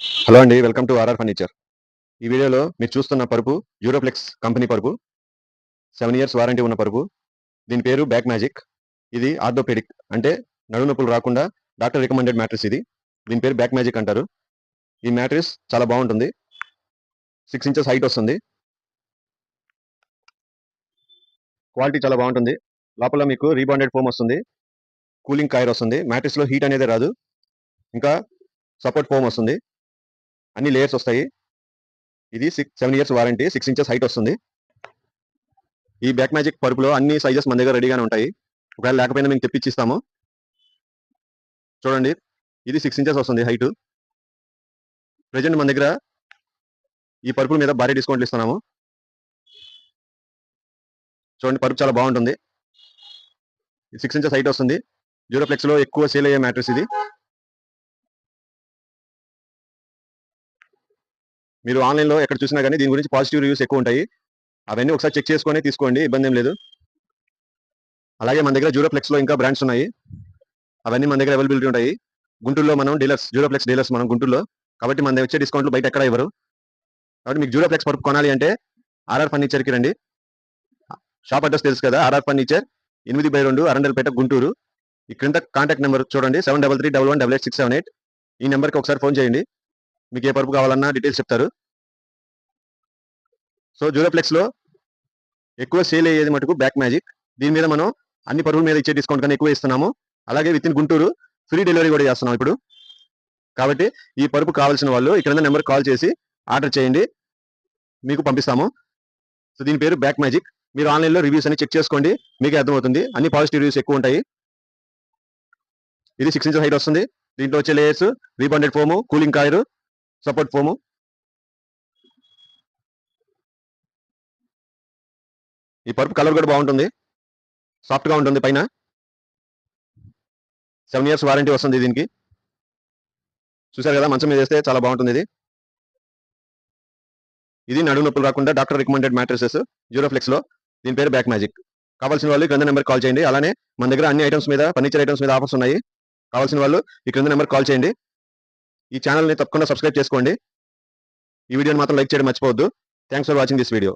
Hello అండి, welcome to RR furniture. ఈ వీడియోలో మీరు చూస్తున్న పరుపు యూరోప్లెక్స్ కంపెనీ పరుపు. 7 ఇయర్స్ వారంటీ ఉన్న పరుపు. దీని పేరు బ్యాక్ మ్యాజిక్. ఇది ఆర్థోపెడిక్ అంటే నడుము నొప్పులు రాకుండా డాక్టర్ రికమెండెడ్ మ్యాట్రిస్ ఇది. దీని పేరు బ్యాక్ మ్యాజిక్ అంటారు. ఈ మ్యాట్రిస్ చాలా బాగుంటుంది. 6 ఇంచెస్ హైట్ వస్తుంది. క్వాలిటీ చాలా బాగుంటుంది. లోపల మీకు రీబాండెడ్ ఫోమ్ వస్తుంది. కూలింగ్ కాయిర్ వస్తుంది. మ్యాట్రిస్లో హీట్ అనేది రాదు. ఇంకా సపోర్ట్ ఫోమ్ వస్తుంది. అన్ని లేయర్స్ వస్తాయి. ఇది 7 ఇయర్స్ వారంటీ. 6 ఇంచెస్ హైట్ వస్తుంది. ఈ బ్యాక్ మ్యాజిక్ పరుపులో అన్ని సైజెస్ మన దగ్గర రెడీగానే ఉంటాయి. ఒకవేళ లేకపోయినా మేము తెప్పించిస్తాము. చూడండి, ఇది 6 ఇంచెస్ వస్తుంది హైట్. ప్రెజెంట్ మన దగ్గర ఈ పరుపుల మీద భారీ డిస్కౌంట్లు ఇస్తున్నాము. చూడండి, పరుపు చాలా బాగుంటుంది. 6 ఇంచెస్ హైట్ వస్తుంది. యూరోప్లెక్స్ లో ఎక్కువ సేల్ అయ్యే మ్యాట్రిస్ ఇది. మీరు ఆన్లైన్లో ఎక్కడ చూసినా కానీ దీని గురించి పాజిటివ్ రివ్యూస్ ఎక్కువ ఉంటాయి. అవన్నీ ఒకసారి చెక్ చేసుకొని తీసుకోండి, ఇబ్బంది ఏం లేదు. అలాగే మన దగ్గర యూరోప్లెక్స్ లో ఇంకా బ్రాండ్స్ ఉన్నాయి. అవన్నీ మన దగ్గర అవైలబిలిటీ ఉంటాయి. గుంటూరులో మనం డీలర్స్, యూరోప్లెక్స్ డీలర్స్ మనం గుంటూరులో. కాబట్టి మన వచ్చే డిస్కౌంట్లు బయట ఎక్కడ ఇవ్వరు. కాబట్టి మీకు యూరోప్లెక్స్ పరుపు కొనాలి అంటే ఆర్ఆర్ ఫర్నిచర్కి రండి. షాప్ అడ్రస్ తెలుసు కదా, ఆర్ఆర్ ఫర్నిచర్, 8/2 అరండల్పేట, గుంటూరు. ఈ క్రింద కాంటాక్ట్ నెంబర్ చూడండి, 7331188678. ఈ నెంబర్కి ఒకసారి ఫోన్ చేయండి. మీకు ఏ పరుపు కావాలన్నా డీటెయిల్స్ చెప్తారు. సో యూరోప్లెక్స్ లో ఎక్కువ సేల్ అయ్యేది మటుకు బ్యాక్ మ్యాజిక్. దీని మీద మనం అన్ని పరువుల మీద ఇచ్చే డిస్కౌంట్ కన్నా ఎక్కువ ఇస్తున్నాము. అలాగే with in Guntur free delivery కూడా చేస్తున్నాం ఇప్పుడు. కాబట్టి ఈ పరుపు కావాల్సిన వాళ్ళు ఇక్కడ నెంబర్ కాల్ చేసి ఆర్డర్ చేయండి, మీకు పంపిస్తాము. సో దీని పేరు బ్యాక్ మ్యాజిక్. మీరు ఆన్లైన్లో రివ్యూస్ అన్ని చెక్ చేసుకోండి, మీకే అర్థమవుతుంది. అన్ని పాజిటివ్ రివ్యూస్ ఎక్కువ ఉంటాయి. ఇది 6 ఇంచెస్ హైట్ వస్తుంది. దీంట్లో వచ్చే layers rebonded foam, cooling coir, support foam. ఈ పరుపు కలర్ కూడా బాగుంటుంది, సాఫ్ట్ గా ఉంటుంది. పైన 7 ఇయర్స్ వారంటీ వస్తుంది దీనికి. చూసారు కదా, మంచం మీద వేస్తే చాలా బాగుంటుంది. ఇది నడుము నొప్పులు రాకుండా డాక్టర్ రికమెండెడ్ మ్యాట్రిసెస్ యూరోప్లెక్స్ లో. దీని పేరు బ్యాక్ మ్యాజిక్. కావాల్సిన వాళ్ళు ఈ క్రింద నెంబర్ కాల్ చేయండి. అలానే మన దగ్గర అన్ని ఐటమ్స్ మీద, ఫర్నిచర్ ఐటమ్స్ మీద ఆఫర్స్ ఉన్నాయి. కావాల్సిన వాళ్ళు ఈ క్రింద నెంబర్ కాల్ చేయండి. ఈ ఛానల్ని తప్పకుండా సబ్స్క్రైబ్ చేసుకోండి. ఈ వీడియోని మాత్రం లైక్ చేయడం మర్చిపోవద్దు. Thanks for watching this video.